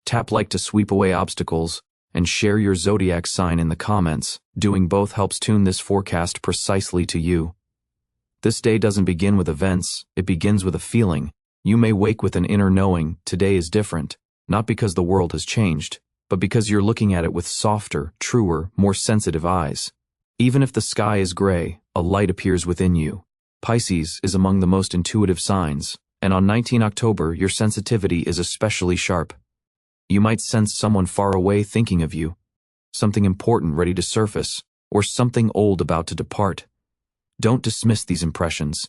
Tap like to sweep away obstacles, and share your zodiac sign in the comments. Doing both helps tune this forecast precisely to you. This day doesn't begin with events, it begins with a feeling. You may wake with an inner knowing today is different, not because the world has changed, but because you're looking at it with softer, truer, more sensitive eyes. Even if the sky is gray, a light appears within you. Pisces is among the most intuitive signs, and on 19 October your sensitivity is especially sharp. You might sense someone far away thinking of you, something important ready to surface, or something old about to depart. Don't dismiss these impressions.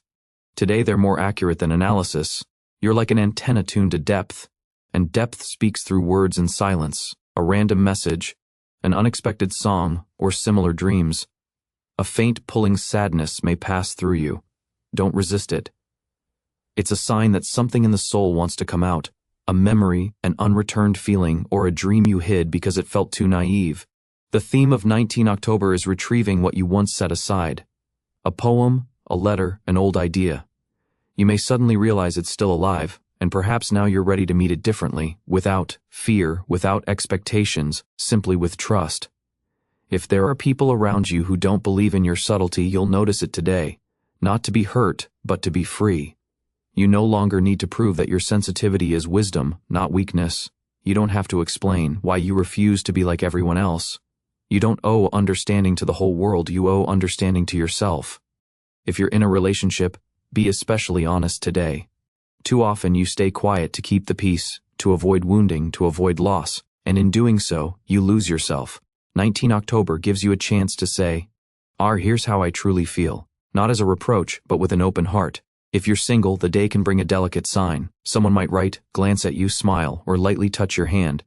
Today they're more accurate than analysis. You're like an antenna tuned to depth, and depth speaks through words and silence, a random message, an unexpected song, or similar dreams. A faint pulling sadness may pass through you. Don't resist it. It's a sign that something in the soul wants to come out, a memory, an unreturned feeling, or a dream you hid because it felt too naive. The theme of 19 October is retrieving what you once set aside. A poem, a letter, an old idea. You may suddenly realize it's still alive, and perhaps now you're ready to meet it differently, without fear, without expectations, simply with trust. If there are people around you who don't believe in your subtlety, you'll notice it today. Not to be hurt, but to be free. You no longer need to prove that your sensitivity is wisdom, not weakness. You don't have to explain why you refuse to be like everyone else. You don't owe understanding to the whole world, you owe understanding to yourself. If you're in a relationship, be especially honest today. Too often you stay quiet to keep the peace, to avoid wounding, to avoid loss, and in doing so, you lose yourself. 19 October gives you a chance to say, here's how I truly feel, not as a reproach, but with an open heart. If you're single, the day can bring a delicate sign. Someone might write, glance at you, smile, or lightly touch your hand.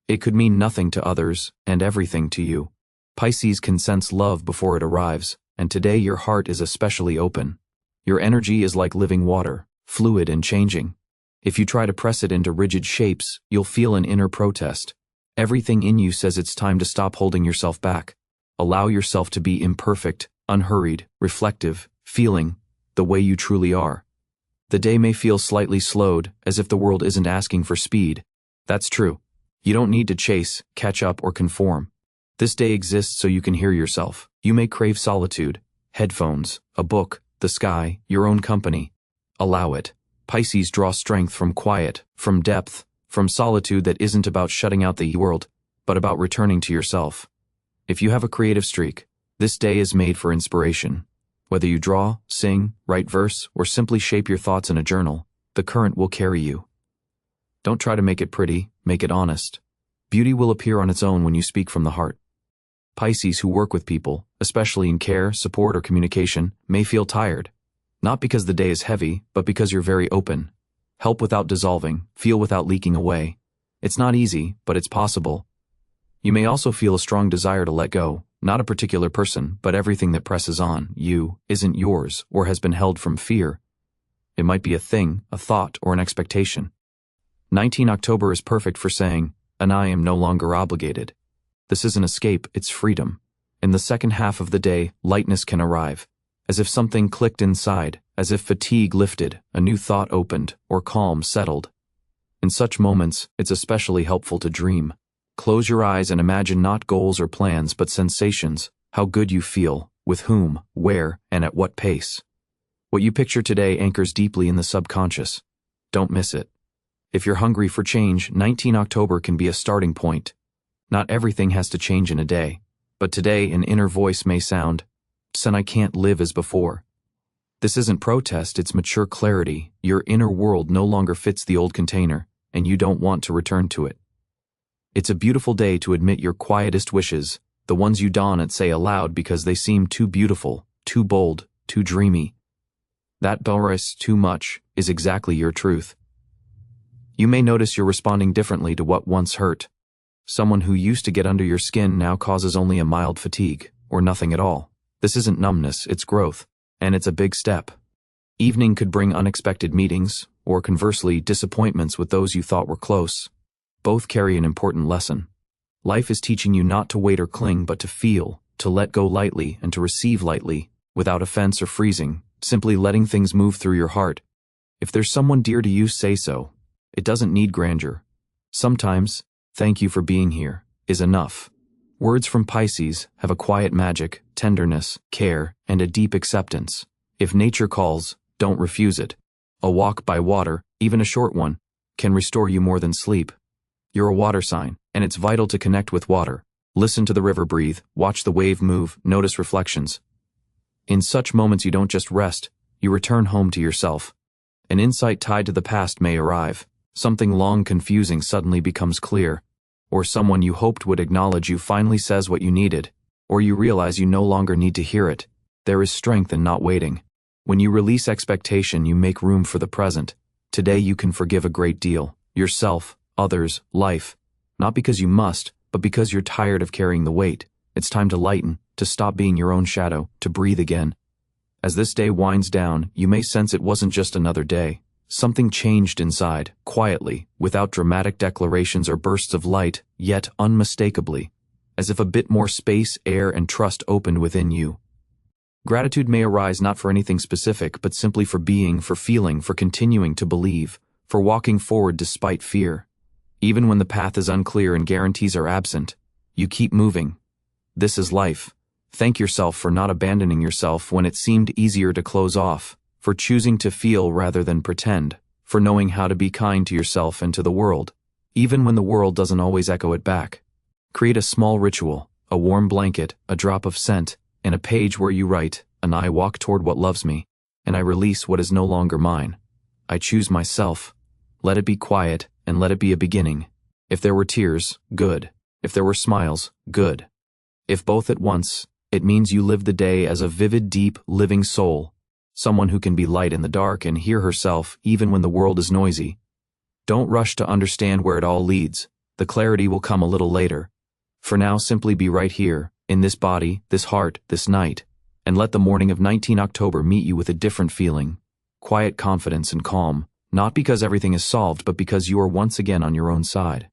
It could mean nothing to others, and everything to you. Pisces can sense love before it arrives, and today your heart is especially open. Your energy is like living water, fluid and changing. If you try to press it into rigid shapes, you'll feel an inner protest. Everything in you says it's time to stop holding yourself back. Allow yourself to be imperfect, unhurried, reflective, feeling the way you truly are. The day may feel slightly slowed, as if the world isn't asking for speed. That's true. You don't need to chase, catch up, or conform. This day exists so you can hear yourself. You may crave solitude, headphones, a book, the sky, your own company. Allow it. Pisces draw strength from quiet, from depth, from solitude that isn't about shutting out the world, but about returning to yourself. If you have a creative streak, this day is made for inspiration. Whether you draw, sing, write verse, or simply shape your thoughts in a journal, the current will carry you. Don't try to make it pretty, make it honest. Beauty will appear on its own when you speak from the heart. Pisces who work with people, especially in care, support, or communication, may feel tired. Not because the day is heavy, but because you're very open. Help without dissolving, feel without leaking away. It's not easy, but it's possible. You may also feel a strong desire to let go, not a particular person, but everything that presses on you, isn't yours, or has been held from fear. It might be a thing, a thought, or an expectation. 19 October is perfect for saying, and I am no longer obligated. This isn't escape, it's freedom. In the second half of the day, lightness can arrive, as if something clicked inside, as if fatigue lifted, a new thought opened, or calm settled. In such moments, it's especially helpful to dream. Close your eyes and imagine not goals or plans, but sensations, how good you feel, with whom, where, and at what pace. What you picture today anchors deeply in the subconscious. Don't miss it. If you're hungry for change, 19 October can be a starting point. Not everything has to change in a day, but today an inner voice may sound, "Son, I can't live as before." This isn't protest, it's mature clarity. Your inner world no longer fits the old container, and you don't want to return to it. It's a beautiful day to admit your quietest wishes, the ones you don and say aloud because they seem too beautiful, too bold, too dreamy. That "Boris, too much" is exactly your truth. You may notice you're responding differently to what once hurt. Someone who used to get under your skin now causes only a mild fatigue, or nothing at all. This isn't numbness, it's growth, and it's a big step. Evening could bring unexpected meetings, or conversely, disappointments with those you thought were close. Both carry an important lesson. Life is teaching you not to wait or cling, but to feel, to let go lightly, and to receive lightly, without offense or freezing, simply letting things move through your heart. If there's someone dear to you, say so. It doesn't need grandeur. Sometimes, thank you for being here is enough. Words from Pisces have a quiet magic, tenderness, care, and a deep acceptance. If nature calls, don't refuse it. A walk by water, even a short one, can restore you more than sleep. You're a water sign, and it's vital to connect with water. Listen to the river breathe, watch the wave move, notice reflections. In such moments you don't just rest, you return home to yourself. An insight tied to the past may arrive. Something long confusing suddenly becomes clear. Or someone you hoped would acknowledge you finally says what you needed. Or you realize you no longer need to hear it. There is strength in not waiting. When you release expectation, you make room for the present. Today you can forgive a great deal. Yourself, others, life. Not because you must, but because you're tired of carrying the weight. It's time to lighten, to stop being your own shadow, to breathe again. As this day winds down, you may sense it wasn't just another day. Something changed inside, quietly, without dramatic declarations or bursts of light, yet unmistakably, as if a bit more space, air, and trust opened within you. Gratitude may arise not for anything specific, but simply for being, for feeling, for continuing to believe, for walking forward despite fear. Even when the path is unclear and guarantees are absent, you keep moving. This is life. Thank yourself for not abandoning yourself when it seemed easier to close off, for choosing to feel rather than pretend, for knowing how to be kind to yourself and to the world, even when the world doesn't always echo it back. Create a small ritual, a warm blanket, a drop of scent, and a page where you write, "And I walk toward what loves me, and I release what is no longer mine. I choose myself." Let it be quiet, and let it be a beginning. If there were tears, good. If there were smiles, good. If both at once, it means you live the day as a vivid, deep, living soul, someone who can be light in the dark and hear herself even when the world is noisy. Don't rush to understand where it all leads. The clarity will come a little later. For now, simply be right here, in this body, this heart, this night, and let the morning of 19 October meet you with a different feeling. Quiet confidence and calm, not because everything is solved, but because you are once again on your own side.